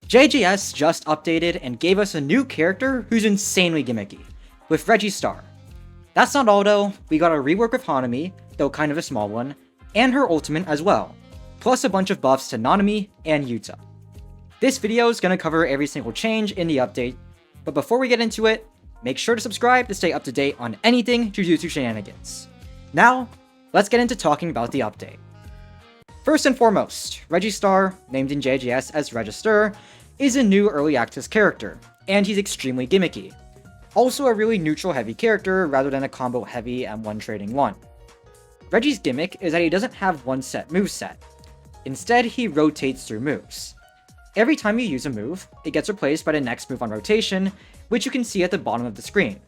JGS just updated and gave us a new character who's insanely gimmicky, with Reggie Star. That's not all though, we got a rework of Hanami, though kind of a small one, and her ultimate as well, plus a bunch of buffs to Nanami and Yuta. This video is going to cover every single change in the update, but before we get into it, make sure to subscribe to stay up to date on anything Jujutsu Shenanigans. Now, let's get into talking about the update. First and foremost, Reggie Star, named in JGS as Reggie Star, is a new early access character, and he's extremely gimmicky. Also a really neutral heavy character rather than a combo heavy and one trading one. Reggie's gimmick is that he doesn't have one set moveset. Instead, he rotates through moves. Every time you use a move, it gets replaced by the next move on rotation, which you can see at the bottom of the screen.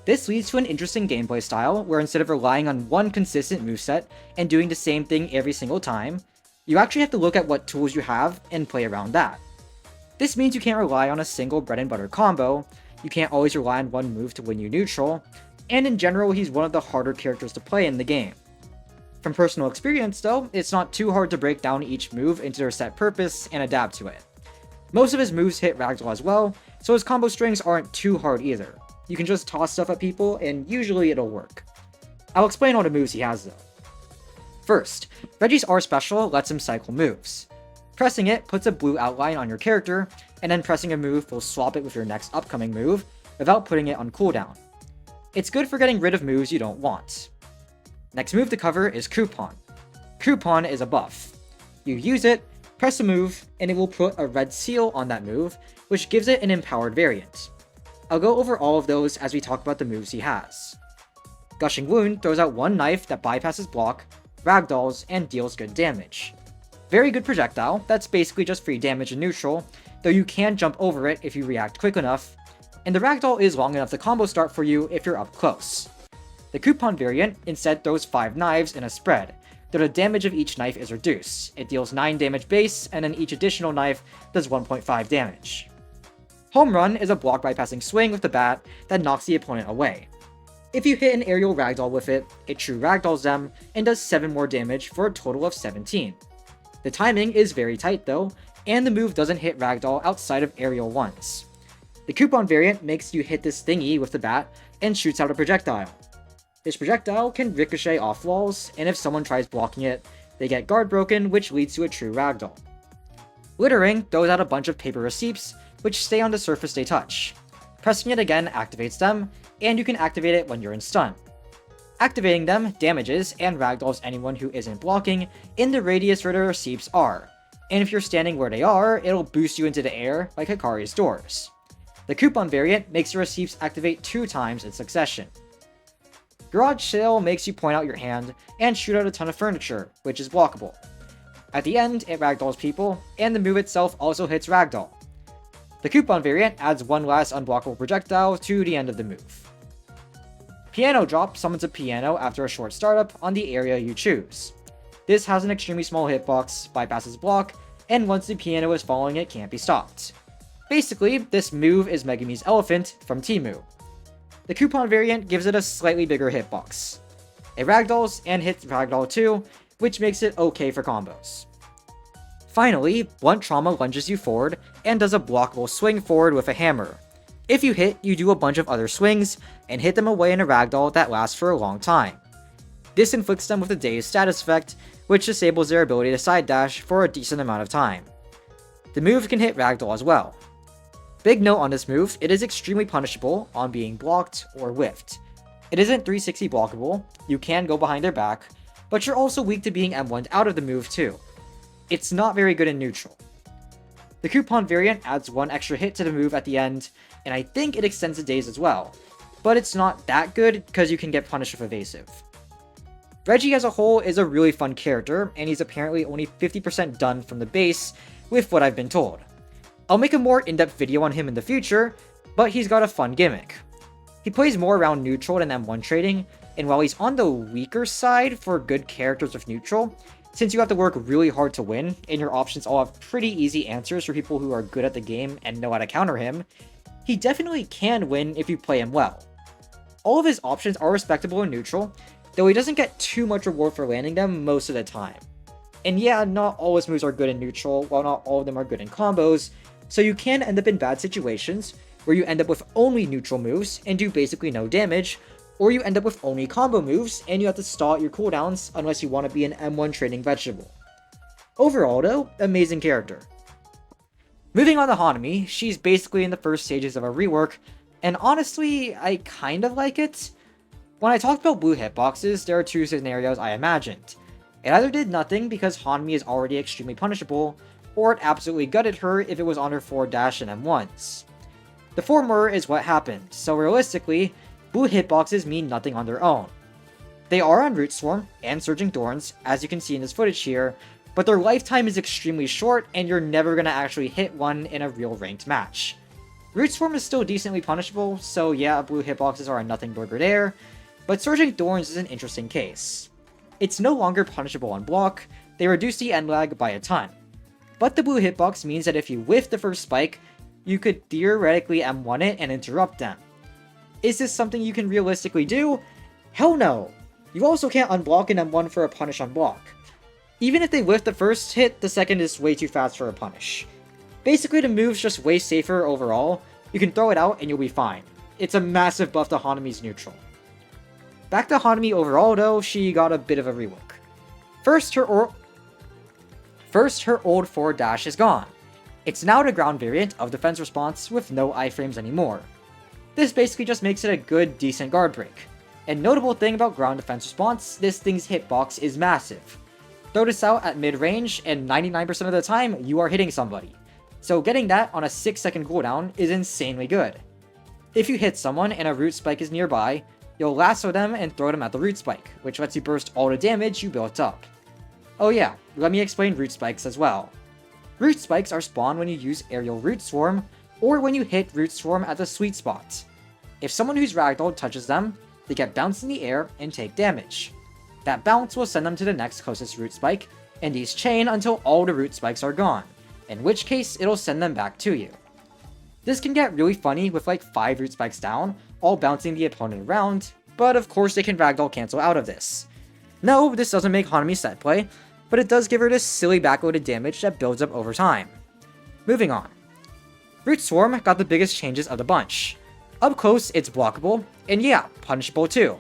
This leads to an interesting gameplay style where instead of relying on one consistent moveset and doing the same thing every single time, you actually have to look at what tools you have and play around that. This means you can't rely on a single bread and butter combo, you can't always rely on one move to win you neutral, and in general he's one of the harder characters to play in the game. From personal experience though, it's not too hard to break down each move into their set purpose and adapt to it. Most of his moves hit ragdoll as well, so his combo strings aren't too hard either. You can just toss stuff at people and usually it'll work. I'll explain all the moves he has though. First, Reggie's R special lets him cycle moves. Pressing it puts a blue outline on your character, and then pressing a move will swap it with your next upcoming move without putting it on cooldown. It's good for getting rid of moves you don't want. Next move to cover is Coupon. Coupon is a buff. You use it, press a move, and it will put a red seal on that move, which gives it an empowered variant. I'll go over all of those as we talk about the moves he has. Gushing Wound throws out one knife that bypasses block, ragdolls, and deals good damage. Very good projectile, that's basically just free damage in neutral, though you can jump over it if you react quick enough, and the ragdoll is long enough to combo start for you if you're up close. The Coupon variant instead throws 5 knives in a spread, though the damage of each knife is reduced. It deals 9 damage base, and then each additional knife does 1.5 damage. Home Run is a block bypassing swing with the bat that knocks the opponent away. If you hit an aerial ragdoll with it, it true ragdolls them and does 7 more damage for a total of 17. The timing is very tight though, and the move doesn't hit ragdoll outside of aerial ones. The Coupon variant makes you hit this thingy with the bat and shoots out a projectile. This projectile can ricochet off walls, and if someone tries blocking it, they get guard broken, which leads to a true ragdoll. Littering throws out a bunch of paper receipts, which stay on the surface they touch. Pressing it again activates them, and you can activate it when you're in stun. Activating them damages and ragdolls anyone who isn't blocking in the radius where the receipts are, and if you're standing where they are, it'll boost you into the air like Hikari's doors. The Coupon variant makes the receipts activate 2 times in succession. Garage Sale makes you point out your hand and shoot out a ton of furniture, which is blockable. At the end, it ragdolls people, and the move itself also hits ragdoll. The Coupon variant adds one last unblockable projectile to the end of the move. Piano Drop summons a piano after a short startup on the area you choose. This has an extremely small hitbox, bypasses block, and once the piano is falling it can't be stopped. Basically, this move is Megumi's Elephant from Temu. The Coupon variant gives it a slightly bigger hitbox. It ragdolls and hits ragdoll too, which makes it okay for combos. Finally, Blunt Trauma lunges you forward and does a blockable swing forward with a hammer. If you hit, you do a bunch of other swings and hit them away in a ragdoll that lasts for a long time. This inflicts them with a dazed status effect, which disables their ability to side dash for a decent amount of time. The move can hit ragdoll as well. Big note on this move, it is extremely punishable on being blocked or whiffed. It isn't 360 blockable, you can go behind their back, but you're also weak to being M1'd out of the move too. It's not very good in neutral. The Coupon variant adds 1 extra hit to the move at the end, and I think it extends the daze as well, but it's not that good because you can get punished with evasive. Reggie as a whole is a really fun character, and he's apparently only 50% done from the base with what I've been told. I'll make a more in-depth video on him in the future, but he's got a fun gimmick. He plays more around neutral than M1 trading, and while he's on the weaker side for good characters with neutral, since you have to work really hard to win, and your options all have pretty easy answers for people who are good at the game and know how to counter him, he definitely can win if you play him well. All of his options are respectable in neutral, though he doesn't get too much reward for landing them most of the time. And yeah, not all his moves are good in neutral, while not all of them are good in combos, so you can end up in bad situations where you end up with only neutral moves and do basically no damage, or you end up with only combo moves and you have to stall out your cooldowns unless you want to be an M1 trading vegetable. Overall though, amazing character. Moving on to Hanami, she's basically in the first stages of a rework, and honestly, I kind of like it. When I talked about blue hitboxes, there are two scenarios I imagined. It either did nothing because Hanami is already extremely punishable, or it absolutely gutted her if it was on her forward dash and M1s. The former is what happened, so realistically, blue hitboxes mean nothing on their own. They are on Root Swarm and Surging Thorns, as you can see in this footage here, but their lifetime is extremely short and you're never going to actually hit one in a real ranked match. Root Swarm is still decently punishable, so yeah, blue hitboxes are a nothing burger there, but Surging Thorns is an interesting case. It's no longer punishable on block, they reduce the end lag by a ton. But the blue hitbox means that if you whiff the first spike, you could theoretically M1 it and interrupt them. Is this something you can realistically do? Hell no! You also can't unblock an M1 for a punish on block. Even if they whiff the first hit, the second is way too fast for a punish. Basically the move's just way safer overall, you can throw it out and you'll be fine. It's a massive buff to Hanami's neutral. Back to Hanami overall though, she got a bit of a rework. First, her old forward dash is gone. It's now the ground variant of defense response with no iframes anymore. This basically just makes it a good, decent guard break. And notable thing about ground defense response, this thing's hitbox is massive. Throw this out at mid-range and 99% of the time, you are hitting somebody. So getting that on a 6-second cooldown is insanely good. If you hit someone and a root spike is nearby, you'll lasso them and throw them at the root spike, which lets you burst all the damage you built up. Oh yeah, let me explain root spikes as well. Root spikes are spawned when you use aerial root swarm, or when you hit root swarm at the sweet spot. If someone who's ragdolled touches them, they get bounced in the air and take damage. That bounce will send them to the next closest root spike, and these chain until all the root spikes are gone, in which case it'll send them back to you. This can get really funny with like 5 root spikes down, all bouncing the opponent around, but of course they can ragdoll cancel out of this. No, this doesn't make Hanami set play, but it does give her this silly backloaded damage that builds up over time. Moving on. Root Swarm got the biggest changes of the bunch. Up close, it's blockable, and yeah, punishable too.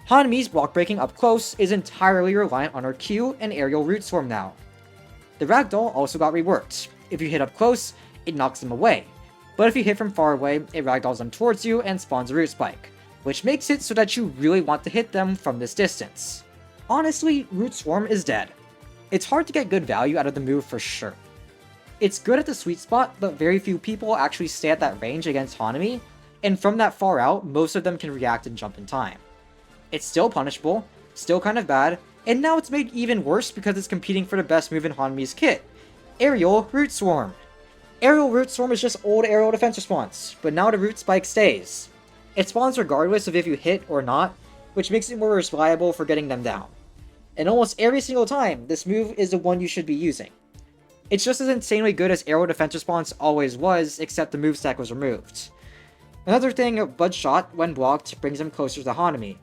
Hanami's block breaking up close is entirely reliant on her Q and aerial Root Swarm now. The ragdoll also got reworked. If you hit up close, it knocks them away, but if you hit from far away, it ragdolls them towards you and spawns a root spike, which makes it so that you really want to hit them from this distance. Honestly, Root Swarm is dead. It's hard to get good value out of the move for sure. It's good at the sweet spot, but very few people actually stay at that range against Hanami, and from that far out, most of them can react and jump in time. It's still punishable, still kind of bad, and now it's made even worse because it's competing for the best move in Hanami's kit, Aerial Root Swarm. Aerial Root Swarm is just old aerial defense response, but now the root spike stays. It spawns regardless of if you hit or not, which makes it more reliable for getting them down. And almost every single time, this move is the one you should be using. It's just as insanely good as aerial defense response always was, except the move stack was removed. Another thing, Bud Shot, when blocked, brings him closer to Hanami.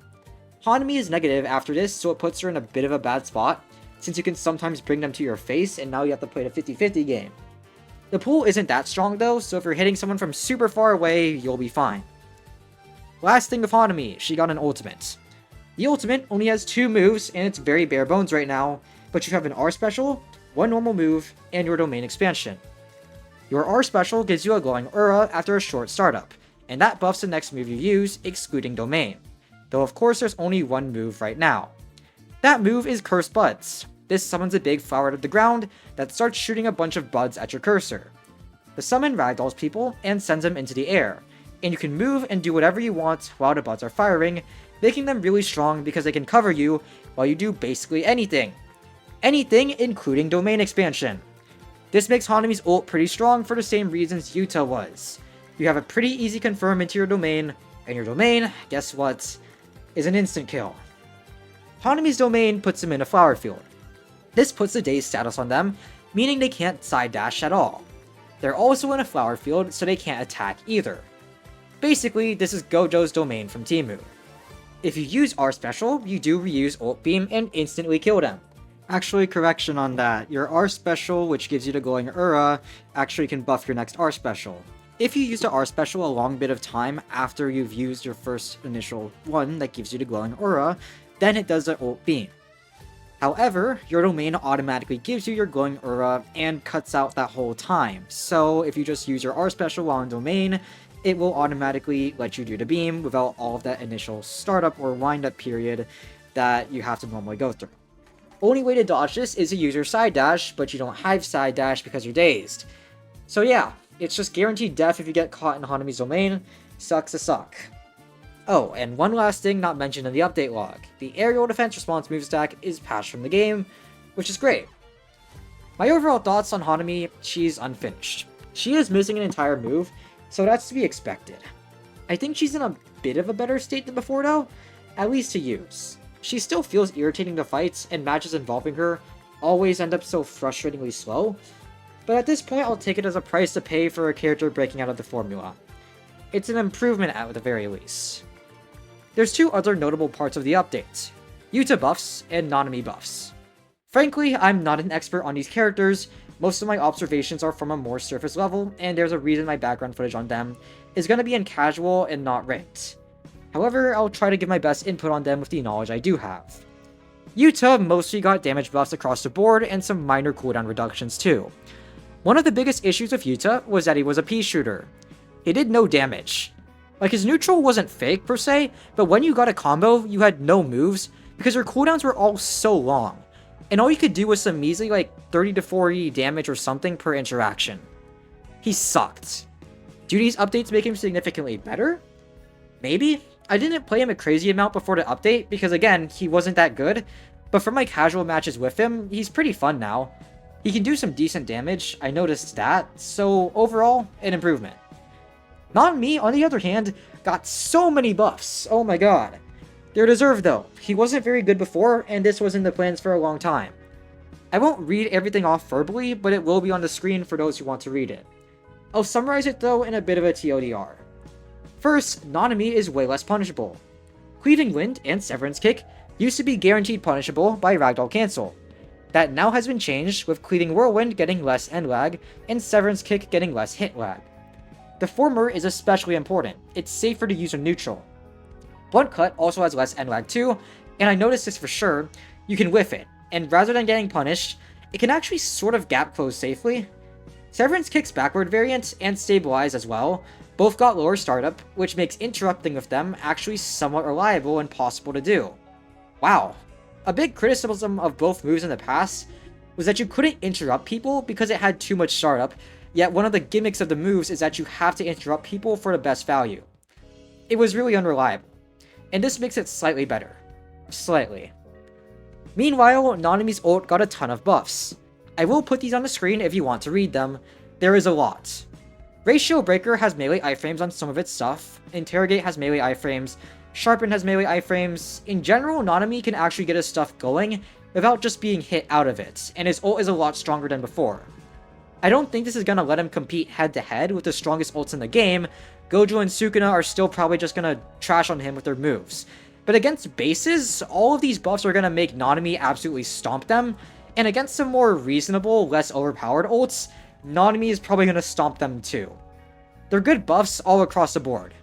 Hanami is negative after this, so it puts her in a bit of a bad spot, since you can sometimes bring them to your face and now you have to play the 50-50 game. The pool isn't that strong though, so if you're hitting someone from super far away, you'll be fine. Last thing with Hanami, she got an ultimate. The ultimate only has 2 moves and it's very bare bones right now, but you have an R special, 1 normal move, and your domain expansion. Your R special gives you a glowing aura after a short startup, and that buffs the next move you use, excluding domain. Though of course there's only 1 move right now. That move is Curse Buds. This summons a big flower out of the ground that starts shooting a bunch of buds at your cursor. The summon ragdolls people and sends them into the air, and you can move and do whatever you want while the buds are firing, making them really strong because they can cover you while you do basically anything. Anything including domain expansion. This makes Hanami's ult pretty strong for the same reasons Yuta was. You have a pretty easy confirm into your domain, and your domain, guess what, is an instant kill. Hanami's domain puts him in a flower field. This puts the dazed status on them, meaning they can't side dash at all. They're also in a flower field, so they can't attack either. Basically, this is Gojo's domain from Temu. If you use R special, you do reuse ult beam and instantly kill them. Actually, correction on that. Your R special, which gives you the glowing aura, actually can buff your next R special. If you use the R special a long bit of time after you've used your first initial one that gives you the glowing aura, then it does the ult beam. However, your domain automatically gives you your glowing aura and cuts out that whole time. So if you just use your R special while in domain, it will automatically let you do the beam without all of that initial startup or wind-up period that you have to normally go through. Only way to dodge this is to use your side dash, but you don't have side dash because you're dazed. So yeah, it's just guaranteed death if you get caught in Hanami's domain. Sucks to suck. Oh, and one last thing not mentioned in the update log. The aerial defense response move stack is patched from the game, which is great. My overall thoughts on Hanami, she's unfinished. She is missing an entire move, so that's to be expected. I think she's in a bit of a better state than before though, at least to use. She still feels irritating to fight, and matches involving her always end up so frustratingly slow, but at this point I'll take it as a price to pay for a character breaking out of the formula. It's an improvement at the very least. There's two other notable parts of the update, Yuta Buffs and Nanami Buffs. Frankly, I'm not an expert on these characters, most of my observations are from a more surface level, and there's a reason my background footage on them is going to be in casual and not ranked. However, I'll try to give my best input on them with the knowledge I do have. Yuta mostly got damage buffs across the board and some minor cooldown reductions too. One of the biggest issues with Yuta was that he was a pea shooter. He did no damage. Like, his neutral wasn't fake per se, but when you got a combo, you had no moves because your cooldowns were all so long, and all you could do was some measly like 30 to 40 damage or something per interaction. He sucked. Do these updates make him significantly better? Maybe? I didn't play him a crazy amount before the update because again, he wasn't that good, but for my casual matches with him, he's pretty fun now. He can do some decent damage, I noticed that, so overall, an improvement. Nanami, on the other hand, got so many buffs, oh my god. They're deserved though, he wasn't very good before, and this was in the plans for a long time. I won't read everything off verbally, but it will be on the screen for those who want to read it. I'll summarize it though in a bit of a TLDR. First, Nanami is way less punishable. Cleaving Wind and Severance Kick used to be guaranteed punishable by Ragdoll Cancel. That now has been changed, with Cleaving Whirlwind getting less end lag, and Severance Kick getting less hit lag. The former is especially important, it's safer to use a neutral. Blunt Cut also has less end lag too, and I noticed this for sure, you can whiff it, and rather than getting punished, it can actually sort of gap close safely. Severance Kick's backward variant, and Stabilize as well, both got lower startup, which makes interrupting with them actually somewhat reliable and possible to do. Wow. A big criticism of both moves in the past was that you couldn't interrupt people because it had too much startup, yet one of the gimmicks of the moves is that you have to interrupt people for the best value. It was really unreliable, and this makes it slightly better. Slightly. Meanwhile, Nanami's ult got a ton of buffs. I will put these on the screen if you want to read them. There is a lot. Ratio Breaker has melee iframes on some of its stuff, Interrogate has melee iframes, Sharpen has melee iframes. In general, Nanami can actually get his stuff going without just being hit out of it, and his ult is a lot stronger than before. I don't think this is gonna let him compete head to head with the strongest ults in the game. Gojo and Sukuna are still probably just gonna trash on him with their moves. But against bases, all of these buffs are gonna make Nanami absolutely stomp them, and against some more reasonable, less overpowered ults, Nanami is probably gonna stomp them too. They're good buffs all across the board.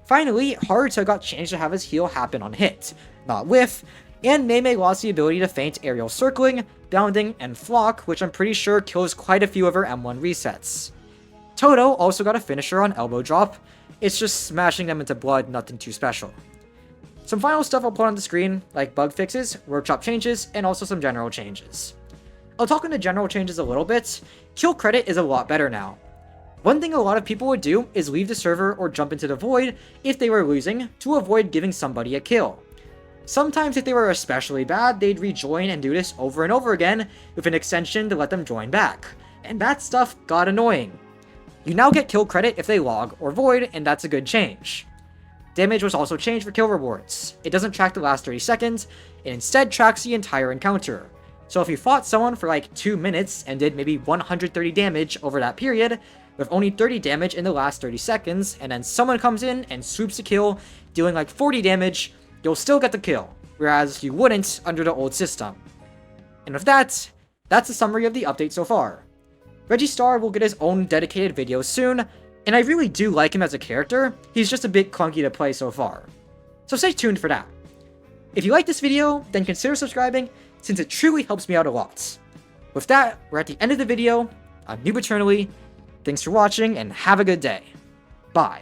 Finally, Haruto got changed to have his heal happen on hit, not whiff, and Mei lost the ability to feint aerial circling, bounding, and flock, which I'm pretty sure kills quite a few of her M1 resets. Toto also got a finisher on elbow drop, it's just smashing them into blood, nothing too special. Some final stuff I'll put on the screen, like bug fixes, workshop changes, and also some general changes. I'll talk on the general changes a little bit. Kill credit is a lot better now. One thing a lot of people would do is leave the server or jump into the void if they were losing to avoid giving somebody a kill. Sometimes if they were especially bad, they'd rejoin and do this over and over again with an extension to let them join back, and that stuff got annoying. You now get kill credit if they log or void, and that's a good change. Damage was also changed for kill rewards. It doesn't track the last 30 seconds, it instead tracks the entire encounter. So if you fought someone for like 2 minutes and did maybe 130 damage over that period, with only 30 damage in the last 30 seconds, and then someone comes in and swoops the kill, dealing like 40 damage, you'll still get the kill, whereas you wouldn't under the old system. And with that, that's the summary of the update so far. Reggie Star will get his own dedicated video soon, and I really do like him as a character, he's just a bit clunky to play so far. So stay tuned for that. If you like this video, then consider subscribing, since it truly helps me out a lot. With that, we're at the end of the video. I'm Noob Eternally. Thanks for watching, and have a good day. Bye.